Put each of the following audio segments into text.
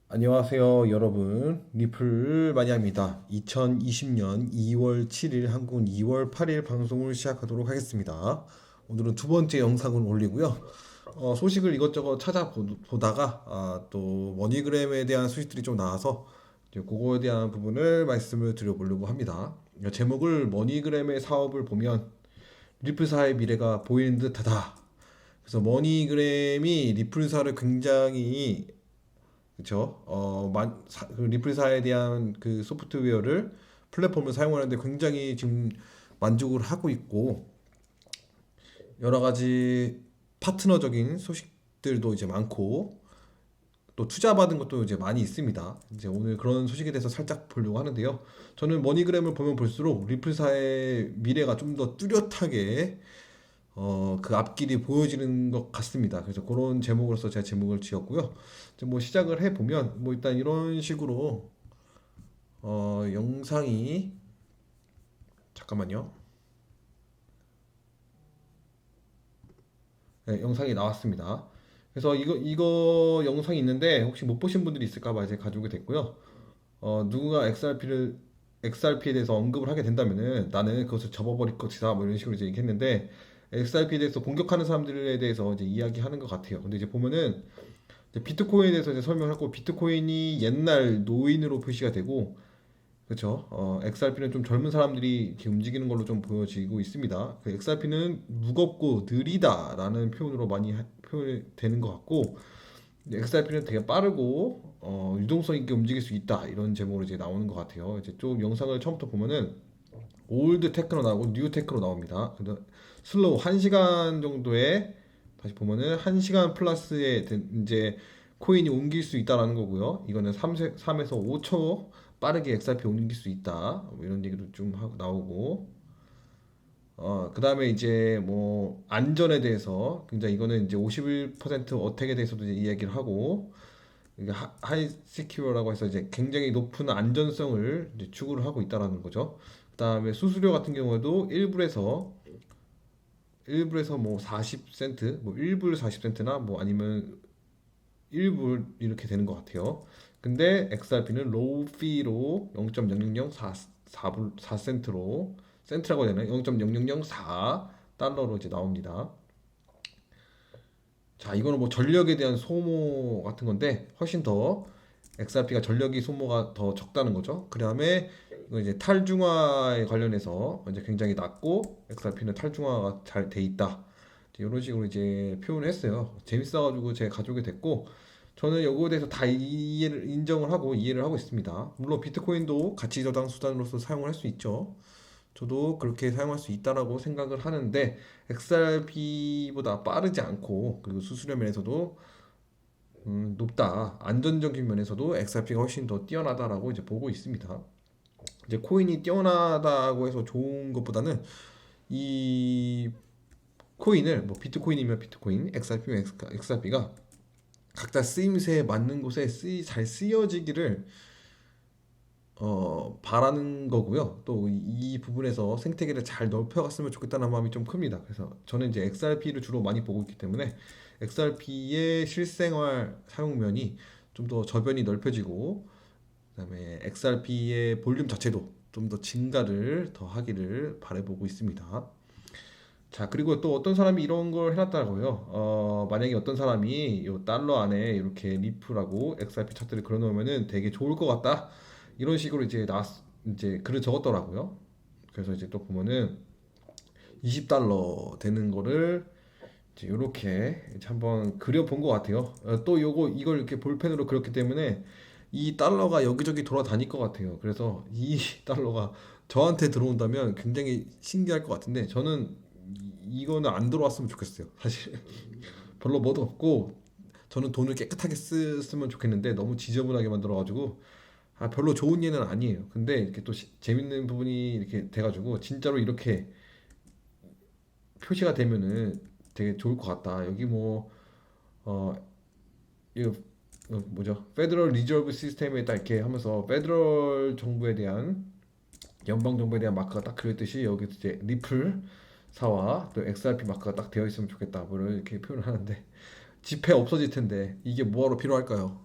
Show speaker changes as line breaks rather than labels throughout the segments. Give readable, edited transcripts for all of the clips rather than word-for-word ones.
안녕하세요, 여러분. 리플 마니아입니다. 2020년 2월 7일, 한국은 2월 8일 방송을 시작하도록 하겠습니다. 오늘은 두 번째 영상을 올리고요. 소식을 이것저것 찾아보다가 또 머니그램에 대한 소식들이 좀 나와서 이제 그거에 대한 부분을 말씀을 드려보려고 합니다. 제목을 머니그램의 사업을 보면 리플사의 미래가 보이는 듯하다. 그래서 머니그램이 리플사를 굉장히 그쵸? 그 리플사에 대한 그 소프트웨어를 플랫폼을 사용하는데 굉장히 지금 만족을 하고 있고 여러 가지 파트너적인 소식들도 이제 많고 또 투자받은 것도 이제 많이 있습니다. 이제 오늘 그런 소식에 대해서 살짝 보려고 하는데요. 저는 머니그램을 보면 볼수록 리플사의 미래가 좀 더 뚜렷하게 그 앞길이 보여지는 것 같습니다. 그래서 그런 제목으로서 제가 제목을 지었고요. 이제 뭐 시작을 해보면 뭐 일단 이런 식으로 영상이 잠깐만요. 네, 영상이 나왔습니다. 그래서 이거 영상이 있는데 혹시 못 보신 분들이 있을까 봐 이제 가져오게 됐고요. 누군가 XRP에 대해서 언급을 하게 된다면은 나는 그것을 접어버릴 것이다 뭐 이런 식으로 이제 얘기했는데 XRP에 대해서 공격하는 사람들에 대해서 이제 이야기하는 것 같아요. 근데 이제 보면은 이제 비트코인에 대해서 이제 설명하고 비트코인이 옛날 노인으로 표시가 되고 그렇죠. XRP는 좀 젊은 사람들이 이렇게 움직이는 걸로 좀 보여지고 있습니다. 그 XRP는 무겁고 느리다라는 표현으로 많이 표현이 되는 것 같고 XRP는 되게 빠르고 유동성 있게 움직일 수 있다 이런 제목으로 이제 나오는 것 같아요. 이제 좀 영상을 처음부터 보면은 올드 테크로 나오고 뉴 테크로 나옵니다. 근데 슬로우 1시간 정도에 다시 보면은 1시간 플러스에 이제 코인이 옮길 수 있다라는 거고요. 이거는 3에서 5초 빠르게 XRP 옮길 수 있다. 뭐 이런 얘기도 좀 하고 나오고 그 다음에 이제 뭐 안전에 대해서 굉장히 이거는 이제 51% 어택에 대해서도 이제 이야기를 하고 이게 하이 시큐어라고 해서 이제 굉장히 높은 안전성을 이제 추구를 하고 있다라는 거죠. 그다음에 수수료 같은 경우에도 1불에서 뭐 40센트, 뭐 1불 40센트나 뭐 아니면 1불 이렇게 되는 것 같아요. 근데 XRP는 로우 피로 0.0004 4불 4센트로 센트라고 해야 되나요? 0.0004 달러로 이제 나옵니다. 자, 이거는 뭐 전력에 대한 소모 같은 건데 훨씬 더 XRP가 전력이 소모가 더 적다는 거죠. 그다음에 이거 이제 탈중화에 관련해서 이제 굉장히 낮고 XRP는 탈중화가 잘 돼 있다. 이런 식으로 이제 표현을 했어요. 재밌어가지고 제가 가져오게 됐고 저는 이거에 대해서 다 이해를 인정을 하고 이해를 하고 있습니다. 물론 비트코인도 가치 저장 수단으로서 사용을 할 수 있죠. 저도 그렇게 사용할 수 있다라고 생각을 하는데 XRP보다 빠르지 않고 그리고 수수료 면에서도 높다. 안전적인 면에서도 XRP가 훨씬 더 뛰어나다라고 이제 보고 있습니다. 이제 코인이 뛰어나다고 해서 좋은 것보다는 이 코인을 뭐 비트코인이면 비트코인, XRP면 XRP가 각자 쓰임새에 맞는 곳에 잘 쓰여지기를 바라는 거고요. 또 이 부분에서 생태계를 잘 넓혀갔으면 좋겠다는 마음이 좀 큽니다. 그래서 저는 이제 XRP를 주로 많이 보고 있기 때문에 XRP의 실생활 사용면이 좀 더 저변이 넓혀지고 그다음에 XRP의 볼륨 자체도 좀 더 증가를 더 하기를 바라보고 있습니다. 자, 그리고 또 어떤 사람이 이런 걸 해놨다고요. 만약에 어떤 사람이 이 달러 안에 이렇게 리프라고 XRP 차트를 그려놓으면은 되게 좋을 것 같다. 이런 식으로 이제 글을 적었더라고요. 그래서 이제 또 보면은 20달러 되는 거를 이제 이렇게 한번 그려본 것 같아요. 또 이걸 이렇게 볼펜으로 그렸기 때문에 이 달러가 여기저기 돌아다닐 것 같아요. 그래서 이 달러가 저한테 들어온다면 굉장히 신기할 것 같은데 저는 이거는 안 들어왔으면 좋겠어요. 사실 별로 뭐도 없고 저는 돈을 깨끗하게 쓰면 좋겠는데 너무 지저분하게 만들어가지고 별로 좋은 예는 아니에요. 근데 이렇게 또 재밌는 부분이 이렇게 돼가지고 진짜로 이렇게 표시가 되면은 되게 좋을 것 같다. 여기 뭐 어, 이거 뭐죠? 페더럴 리저브 시스템에 딱 이렇게 하면서 페더럴 정부에 대한 연방 정부에 대한 마크가 딱 그렸듯이 여기 이제 리플 사와 또 XRP 마크가 딱 되어 있으면 좋겠다. 뭐 이렇게 표현을 하는데 지폐 없어질 텐데 이게 뭐하러 필요할까요?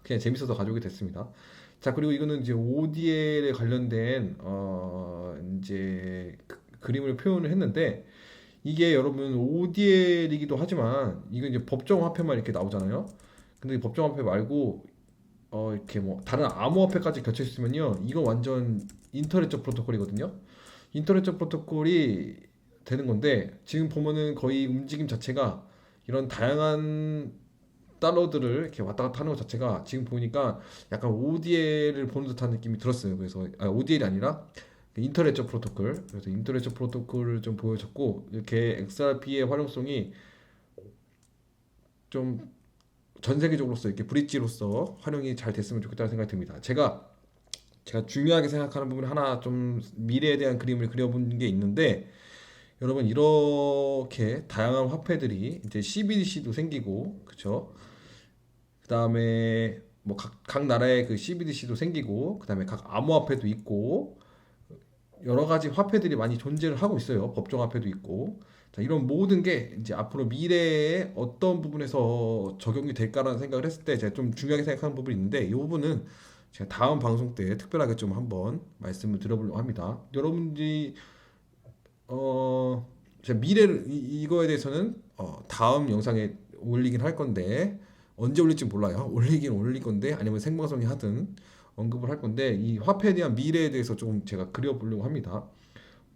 그냥 재밌어서 가져오게 됐습니다. 자, 그리고 이거는 이제 ODL에 관련된 이제 그림을 표현을 했는데 이게 여러분 ODL이기도 하지만 이건 이제 법정 화폐만 이렇게 나오잖아요. 근데 이 법정 화폐 말고 이렇게 뭐 다른 암호화폐까지 겹쳐 있으면요, 이건 완전 인터넷적 프로토콜이거든요. 인터넷적 프로토콜이 되는 건데 지금 보면은 거의 움직임 자체가 이런 다양한 달러들을 이렇게 왔다 갔다 하는 것 자체가 지금 보니까 약간 ODL을 보는 듯한 느낌이 들었어요. 그래서 ODL이 아니라 인터넷적 프로토콜. 그래서 인터넷적 프로토콜을 좀 보여줬고 이렇게 XRP의 활용성이 좀 전 세계적으로서 이렇게 브릿지로서 활용이 잘 됐으면 좋겠다는 생각이 듭니다. 제가 중요하게 생각하는 부분 하나 좀 미래에 대한 그림을 그려본 게 있는데 여러분 이렇게 다양한 화폐들이 이제 CBDC도 생기고 그쵸? 그다음에 뭐 각 나라의 그 CBDC도 생기고 그다음에 각 암호화폐도 있고 여러 가지 화폐들이 많이 존재를 하고 있어요. 법정 화폐도 있고. 자, 이런 모든 게 이제 앞으로 미래에 어떤 부분에서 적용이 될까라는 생각을 했을 때 제가 좀 중요하게 생각하는 부분이 있는데 이 부분은 제가 다음 방송 때 특별하게 좀 한번 말씀을 드려보려고 합니다. 여러분들이 제가 미래를 이거에 대해서는 다음 영상에 올리긴 할 건데 언제 올릴지 몰라요. 올리긴 올릴 건데 아니면 생방송이 하든 언급을 할 건데 이 화폐에 대한 미래에 대해서 좀 제가 그려보려고 합니다.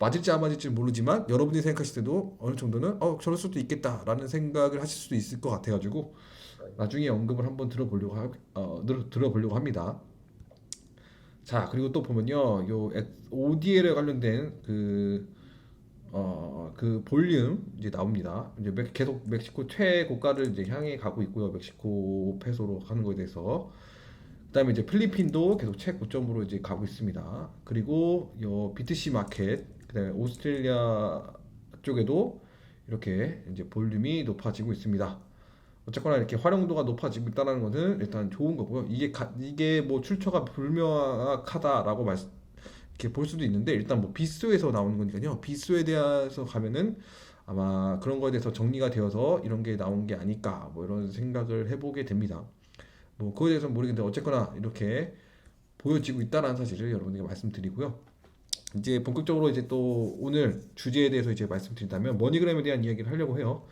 맞을지 안 맞을지 모르지만 여러분이 생각하실 때도 어느 정도는 저럴 수도 있겠다라는 생각을 하실 수도 있을 것 같아가지고 나중에 언급을 한번 들어보려고 합니다. 자, 그리고 또 보면요, 요 ODL에 관련된 그 볼륨 이제 나옵니다. 이제 계속 멕시코 최고가를 이제 향해 가고 있고요. 멕시코 페소로 가는 거에 대해서. 그다음에 이제 필리핀도 계속 최고점으로 이제 가고 있습니다. 그리고 요 BTC 마켓, 그다음에 오스트레일리아 쪽에도 이렇게 이제 볼륨이 높아지고 있습니다. 어쨌거나 이렇게 활용도가 높아지고 있다는 것은 일단 좋은 거고요. 이게 뭐 출처가 불명확하다라고 이렇게 볼 수도 있는데 일단 뭐 빗소에서 나오는 거니까요. 빗소에 대해서 가면은 아마 그런 거에 대해서 정리가 되어서 이런 게 나온 게 아닐까 뭐 이런 생각을 해보게 됩니다. 뭐 그거에 대해서는 모르겠는데 어쨌거나 이렇게 보여지고 있다는 사실을 여러분에게 말씀드리고요. 이제 본격적으로 이제 또 오늘 주제에 대해서 이제 말씀드린다면 머니그램에 대한 이야기를 하려고 해요.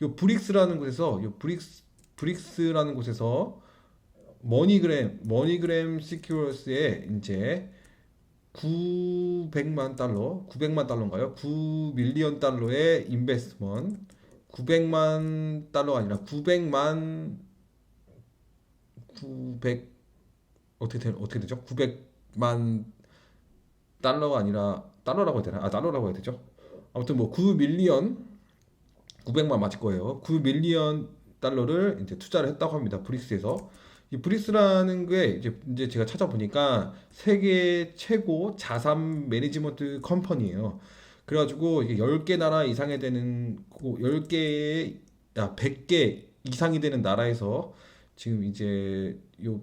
요 브릭스라는 곳에서 브릭스라는 곳에서 머니그램 시큐어스에 이제 900만 달러, 900만 달러인가요? 9밀리언 달러의 인베스트먼트, 900만 달러가 아니라 900 어떻게 되죠? 900만 달러가 아니라 달러라고 해야 되나? 달러라고 해야 되죠. 아무튼 뭐 9밀리언 900만 맞을 거예요. 9밀리언 달러를 이제 투자를 했다고 합니다. 브릭스에서. 이 브릭스라는 게 이제 제가 찾아보니까 세계 최고 자산 매니지먼트 컴퍼니예요. 그래가지고 이게 10개 나라 이상이 되는 10개 100개 이상이 되는 나라에서 지금 이제 요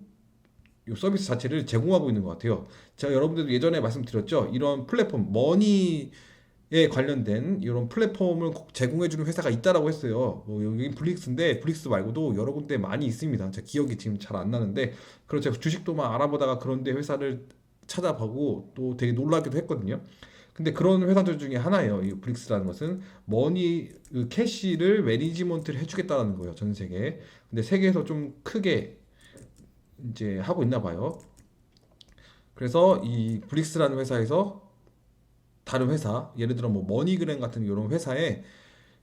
서비스 자체를 제공하고 있는 것 같아요. 제가 여러분들도 예전에 말씀드렸죠. 이런 플랫폼 머니에 관련된 이런 플랫폼을 제공해주는 회사가 있다라고 했어요. 여기 브릭스인데 브릭스 말고도 여러 군데 많이 있습니다. 제가 기억이 지금 잘 안 나는데 그래서 제가 주식도 막 알아보다가 그런데 회사를 찾아보고 또 되게 놀라기도 했거든요. 근데 그런 회사들 중에 하나예요. 이 브릭스라는 것은 머니 그 캐시를 매니지먼트를 해주겠다는 거예요. 전 세계. 근데 세계에서 좀 크게 이제 하고 있나 봐요. 그래서 이 브릭스라는 회사에서 다른 회사, 예를 들어 뭐 머니그램 같은 이런 회사에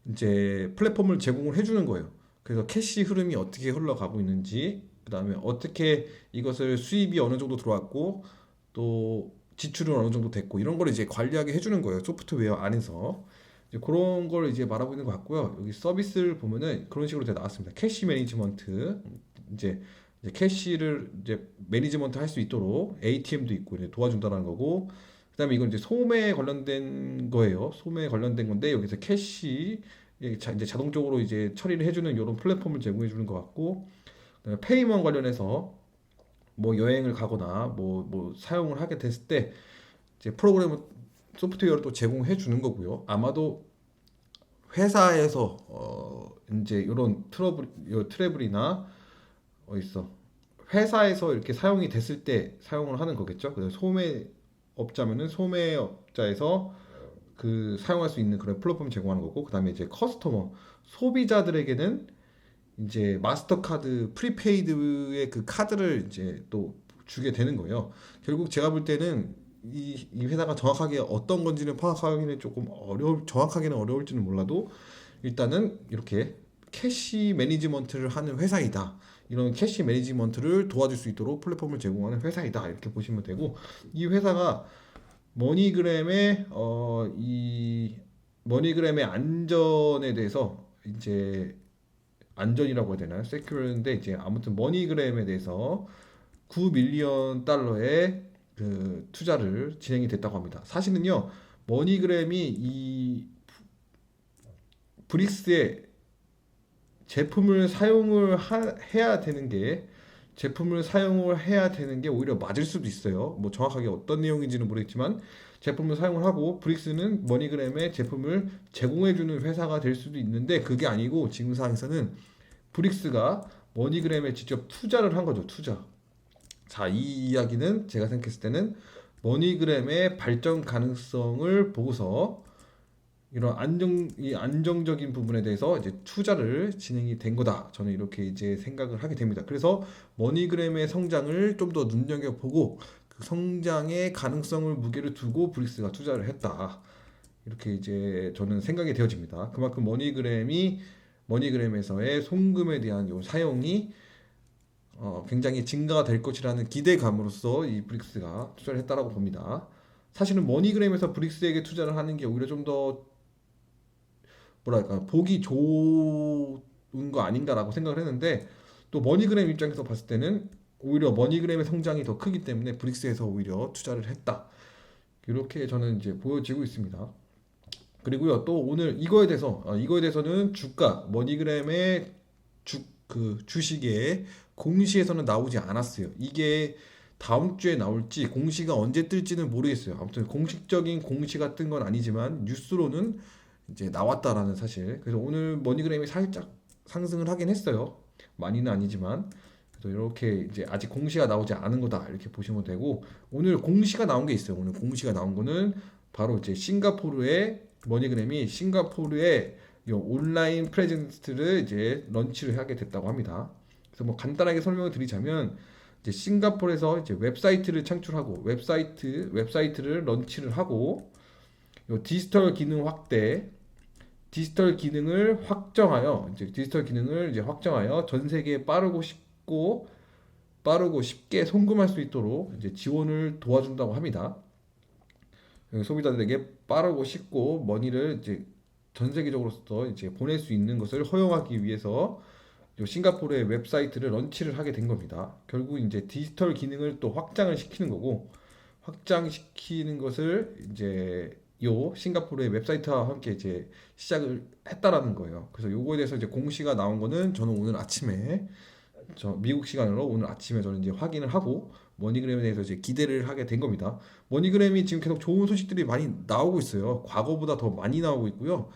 이제 플랫폼을 제공을 해주는 거예요. 그래서 캐시 흐름이 어떻게 흘러가고 있는지, 그다음에 어떻게 이것을 수입이 어느 정도 들어왔고 또 지출은 어느 정도 됐고 이런 걸 이제 관리하게 해주는 거예요. 소프트웨어 안에서. 이제 그런 걸 이제 말하고 있는 것 같고요. 여기 서비스를 보면은 그런 식으로 돼 나왔습니다. 캐시 매니지먼트 이제 캐시를 이제 매니지먼트 할 수 있도록 ATM도 있고 이제 도와준다는 거고 그다음에 이건 이제 소매에 관련된 거예요. 소매에 관련된 건데 여기서 캐시 이제 자동적으로 이제 처리를 해주는 이런 플랫폼을 제공해 주는 것 같고 그다음에 페이먼 관련해서 뭐 여행을 가거나 뭐 사용을 하게 됐을 때 이제 프로그램 소프트웨어를 또 제공해 주는 거고요. 아마도 회사에서 이제 이런 트러블이나 있어 회사에서 이렇게 사용이 됐을 때 사용을 하는 거겠죠. 그래서 소매업자면은 소매업자에서 그 사용할 수 있는 그런 플랫폼 제공하는 거고, 그다음에 이제 커스터머 소비자들에게는 이제 마스터카드 프리페이드의 그 카드를 이제 또 주게 되는 거예요. 결국 제가 볼 때는 이 회사가 정확하게 어떤 건지는 파악하기는 조금 정확하게는 어려울지는 몰라도 일단은 이렇게 캐시 매니지먼트를 하는 회사이다. 이런 캐시 매니지먼트를 도와줄 수 있도록 플랫폼을 제공하는 회사이다. 이렇게 보시면 되고, 이 회사가 머니그램의 이 머니그램의 안전에 대해서 이제 안전이라고 해야 되나요? 세큐르인데 이제 아무튼 머니그램에 대해서 9밀리언 달러의 그 투자를 진행이 됐다고 합니다. 사실은요, 머니그램이 이 브릭스에 제품을 사용을 해야 되는 게 오히려 맞을 수도 있어요. 뭐 정확하게 어떤 내용인지는 모르겠지만 제품을 사용을 하고 브릭스는 머니그램에 제품을 제공해주는 회사가 될 수도 있는데, 그게 아니고 지금 상황에서는 브릭스가 머니그램에 직접 투자를 한 거죠. 투자. 자, 이 이야기는 제가 생각했을 때는 머니그램의 발전 가능성을 보고서 이런 안정적인 부분에 대해서 이제 투자를 진행이 된 거다. 저는 이렇게 이제 생각을 하게 됩니다. 그래서 머니그램의 성장을 좀 더 눈여겨보고 그 성장의 가능성을 무게를 두고 브릭스가 투자를 했다. 이렇게 이제 저는 생각이 되어집니다. 그만큼 머니그램에서의 송금에 대한 요 사용이 굉장히 증가가 될 것이라는 기대감으로써 이 브릭스가 투자를 했다라고 봅니다. 사실은 머니그램에서 브릭스에게 투자를 하는 게 오히려 좀 더 뭐랄까 보기 좋은 거 아닌가라고 생각을 했는데, 또 머니그램 입장에서 봤을 때는 오히려 머니그램의 성장이 더 크기 때문에 브릭스에서 오히려 투자를 했다. 이렇게 저는 이제 보여지고 있습니다. 그리고요, 또 오늘 이거에 대해서는 주가 머니그램의 그 주식의 공시에서는 나오지 않았어요. 이게 다음 주에 나올지 공시가 언제 뜰지는 모르겠어요. 아무튼 공식적인 공시가 뜬 건 아니지만 뉴스로는 이제 나왔다라는 사실. 그래서 오늘 머니그램이 살짝 상승을 하긴 했어요. 많이는 아니지만. 그래서 이렇게 이제 아직 공시가 나오지 않은 거다 이렇게 보시면 되고, 오늘 공시가 나온 게 있어요. 오늘 공시가 나온 거는 바로 이제 머니그램이 싱가포르에 이 온라인 프레젠스를 이제 런치를 하게 됐다고 합니다. 그래서 뭐 간단하게 설명을 드리자면, 이제 싱가포르에서 이제 웹사이트를 창출하고 웹사이트를 런치를 하고, 요 디지털 기능을 확정하여 전 세계에 빠르고 쉽게 송금할 수 있도록 이제 지원을 도와준다고 합니다. 소비자들에게 빠르고 쉽고 머니를 이제 전 세계적으로서 이제 보낼 수 있는 것을 허용하기 위해서 싱가포르의 웹사이트를 런치를 하게 된 겁니다. 결국 이제 디지털 기능을 또 확장을 시키는 거고, 확장시키는 것을 이제 요 싱가포르의 웹사이트와 함께 이제 시작을 했다라는 거예요. 그래서 요거에 대해서 이제 공시가 나온 거는 저는 오늘 아침에 미국 시간으로 오늘 아침에 저는 이제 확인을 하고 머니그램에 대해서 이제 기대를 하게 된 겁니다. 머니그램이 지금 계속 좋은 소식들이 많이 나오고 있어요. 과거보다 더 많이 나오고 있고요.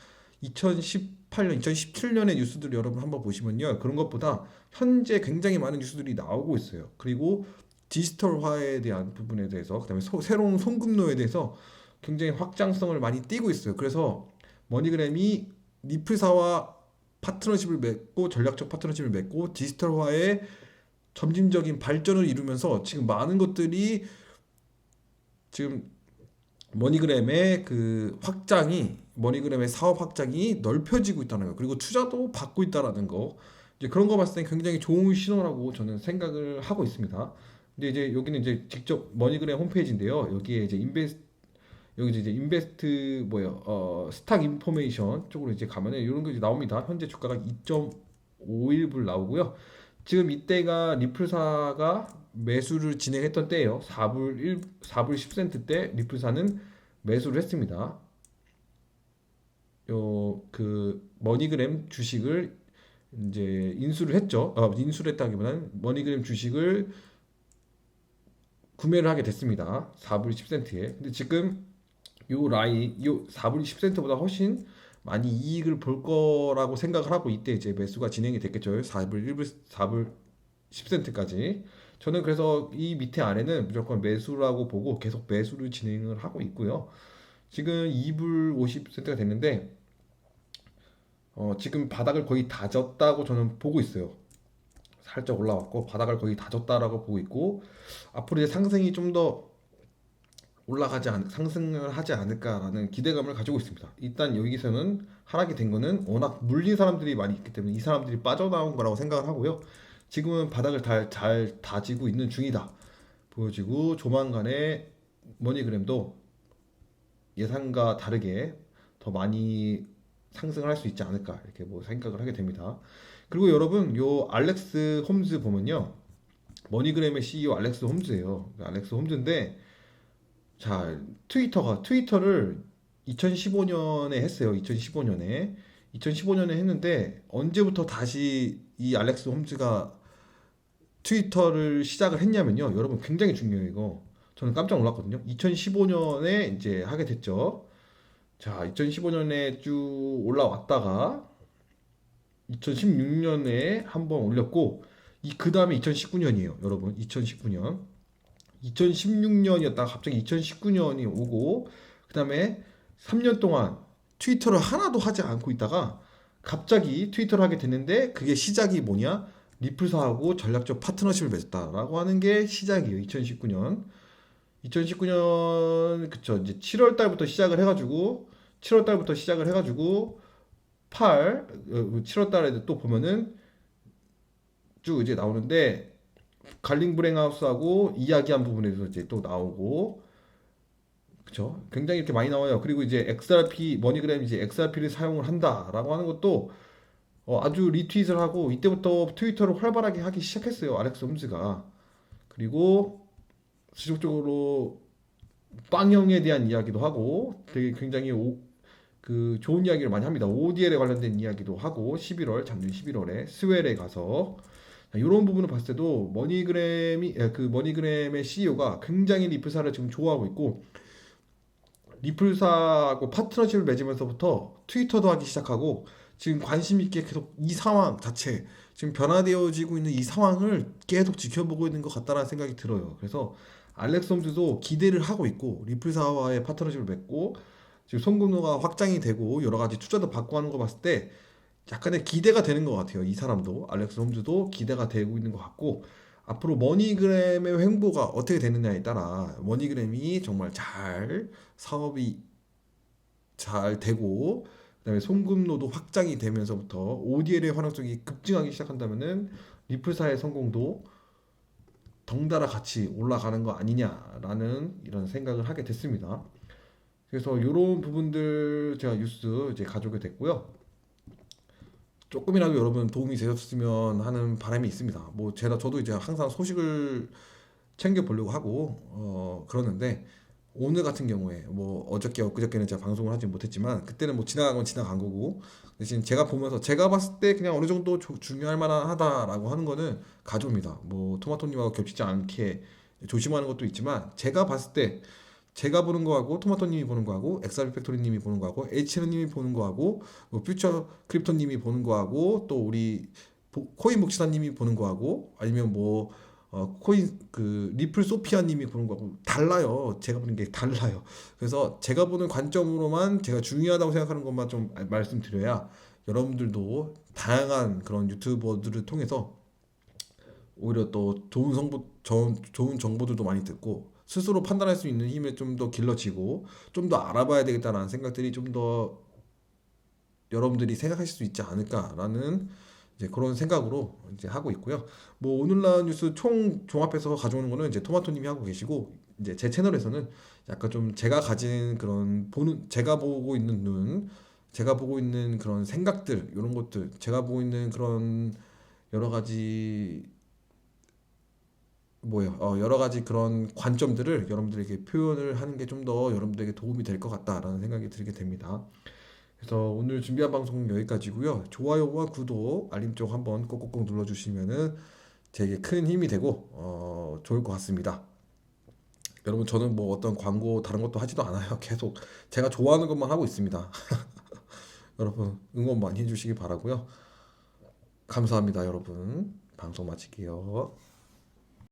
2018년, 2017년의 뉴스들 여러분 한번 보시면요, 그런 것보다 현재 굉장히 많은 뉴스들이 나오고 있어요. 그리고 디지털화에 대한 부분에 대해서, 그다음에 새로운 송금로에 대해서 굉장히 확장성을 많이 띠고 있어요. 그래서 머니그램이 리플사와 전략적 파트너십을 맺고 디지털화에 점진적인 발전을 이루면서 지금 많은 것들이 지금 머니그램의 사업 확장이 넓혀지고 있다는 거, 그리고 투자도 받고 있다라는 거, 이제 그런 거 봤을 때 굉장히 좋은 신호라고 저는 생각을 하고 있습니다. 근데 이제 여기는 이제 직접 머니그램 홈페이지인데요. 여기 이제 스탁 인포메이션 쪽으로 이제 가면은 이런 거 이제 나옵니다. 현재 주가가 2.51불 나오고요. 지금 이때가 리플사가 매수를 진행했던 때예요. 4불 10센트 때 리플사는 매수를 했습니다. 그 머니그램 주식을 이제 인수를 했죠. 인수를 했다기보다는 머니그램 주식을 구매를 하게 됐습니다. 4불 10센트에. 근데 지금 요 4불 10센트보다 훨씬 많이 이익을 볼 거라고 생각을 하고 이때 이제 매수가 진행이 됐겠죠. 4불 10센트까지. 저는 그래서 이 밑에 아래는 무조건 매수라고 보고 계속 매수를 진행을 하고 있고요. 지금 2불 50센트가 됐는데 지금 바닥을 거의 다졌다고 저는 보고 있어요. 살짝 올라왔고 바닥을 거의 다졌다라고 보고 있고 앞으로 이제 상승이 좀 더 상승을 하지 않을까라는 기대감을 가지고 있습니다. 일단 여기서는 하락이 된 거는 워낙 물린 사람들이 많이 있기 때문에 이 사람들이 빠져나온 거라고 생각을 하고요. 지금은 바닥을 잘 다지고 있는 중이다 보여지고 조만간에 머니그램도 예상과 다르게 더 많이 상승을 할 수 있지 않을까 이렇게 뭐 생각을 하게 됩니다. 그리고 여러분 요 알렉스 홈즈 보면요. 머니그램의 CEO 알렉스 홈즈예요. 알렉스 홈즈인데 자, 트위터를 2015년에 했어요. 2015년에. 2015년에 했는데 언제부터 다시 이 알렉스 홈즈가 트위터를 시작을 했냐면요. 여러분 굉장히 중요해요, 이거. 저는 깜짝 놀랐거든요. 2015년에 이제 하게 됐죠. 자, 2015년에 쭉 올라왔다가 2016년에 한번 올렸고 이 그다음에 2019년이에요, 여러분. 2019년. 2016년이었다가 갑자기 2019년이 오고 그다음에 3년 동안 트위터를 하나도 하지 않고 있다가 갑자기 트위터를 하게 됐는데 그게 시작이 뭐냐? 리플사하고 전략적 파트너십을 맺었다라고 하는 게 시작이에요. 2019년. 2019년 그쵸 이제 7월 달부터 시작을 해가지고 7월 달부터 시작을 해가지고 7월 달에 또 보면은 쭉 이제 나오는데 갈링 브랭하우스하고 이야기한 부분에서 이제 또 나오고 그쵸 굉장히 이렇게 많이 나와요. 그리고 이제 XRP 머니그램 이제 XRP를 사용을 한다라고 하는 것도 아주 리트윗을 하고 이때부터 트위터를 활발하게 하기 시작했어요. 알렉스 홈즈가. 그리고 지속적으로 빵형에 대한 이야기도 하고 되게 굉장히 그 좋은 이야기를 많이 합니다. ODL에 관련된 이야기도 하고 작년 11월에 스웰에 가서 이런 부분을 봤을 때도 그 머니그램의 CEO가 굉장히 리플사를 지금 좋아하고 있고 리플사하고 파트너십을 맺으면서부터 트위터도 하기 시작하고 지금 관심 있게 계속 이 상황 자체 지금 변화되어지고 있는 이 상황을 계속 지켜보고 있는 것 같다는 생각이 들어요. 그래서 알렉스 홈즈도 기대를 하고 있고 리플사와의 파트너십을 맺고 지금 송금로가 확장이 되고 여러 가지 투자도 받고 하는 거 봤을 때 약간의 기대가 되는 것 같아요. 이 사람도 알렉스 홈즈도 기대가 되고 있는 것 같고 앞으로 머니그램의 횡보가 어떻게 되느냐에 따라 머니그램이 정말 잘 사업이 잘 되고 그다음에 송금로도 확장이 되면서부터 ODL의 활용성이 급증하기 시작한다면은 리플사의 성공도 덩달아 같이 올라가는 거 아니냐라는 이런 생각을 하게 됐습니다. 그래서 이런 부분들 제가 뉴스 이제 가져오게 됐고요. 조금이라도 여러분 도움이 되셨으면 하는 바람이 있습니다. 뭐 저도 이제 항상 소식을 챙겨 보려고 하고 그러는데 오늘 같은 경우에 뭐 어저께 엊그저께는 제가 방송을 하지 못했지만 그때는 뭐 지나간 건 지나간 거고 대신 제가 보면서 제가 봤을 때 그냥 어느 정도 중요할 만하다라고 하는 거는 가져옵니다. 뭐 토마토님하고 겹치지 않게 조심하는 것도 있지만 제가 봤을 때 제가 보는 거하고 토마토님이 보는 거하고 엑사비 팩토리님이 보는 거하고 H는님이 보는 거하고 뭐 퓨처 크립토님이 보는 거하고 또 우리 코인 목시사님이 보는 거하고 아니면 뭐 코인 그 리플 소피아님이 보는 거하고 달라요. 제가 보는 게 달라요. 그래서 제가 보는 관점으로만 제가 중요하다고 생각하는 것만 좀 말씀드려야 여러분들도 다양한 그런 유튜버들을 통해서 오히려 또 좋은 정보들도 많이 듣고 스스로 판단할 수 있는 힘을 좀 더 길러지고 좀 더 알아봐야 되겠다라는 생각들이 좀 더 여러분들이 생각하실 수 있지 않을까라는 이제 그런 생각으로 이제 하고 있고요. 뭐 오늘 나온 뉴스 총 종합해서 가져오는 거는 이제 토마토님이 하고 계시고 이제 제 채널에서는 약간 좀 제가 가진 그런 제가 보고 있는 제가 보고 있는 그런 생각들 이런 것들 제가 보고 있는 그런 여러 가지 여러 가지 그런 관점들을 여러분들에게 표현을 하는 게 좀 더 여러분들에게 도움이 될 것 같다라는 생각이 들게 됩니다. 그래서 오늘 준비한 방송은 여기까지고요. 좋아요와 구독, 알림 쪽 한번 꼭꼭꼭 눌러주시면은 제게 큰 힘이 되고 좋을 것 같습니다. 여러분 저는 뭐 어떤 광고 다른 것도 하지도 않아요. 계속 제가 좋아하는 것만 하고 있습니다. 여러분 응원 많이 해주시기 바라고요. 감사합니다, 여러분. 방송 마칠게요.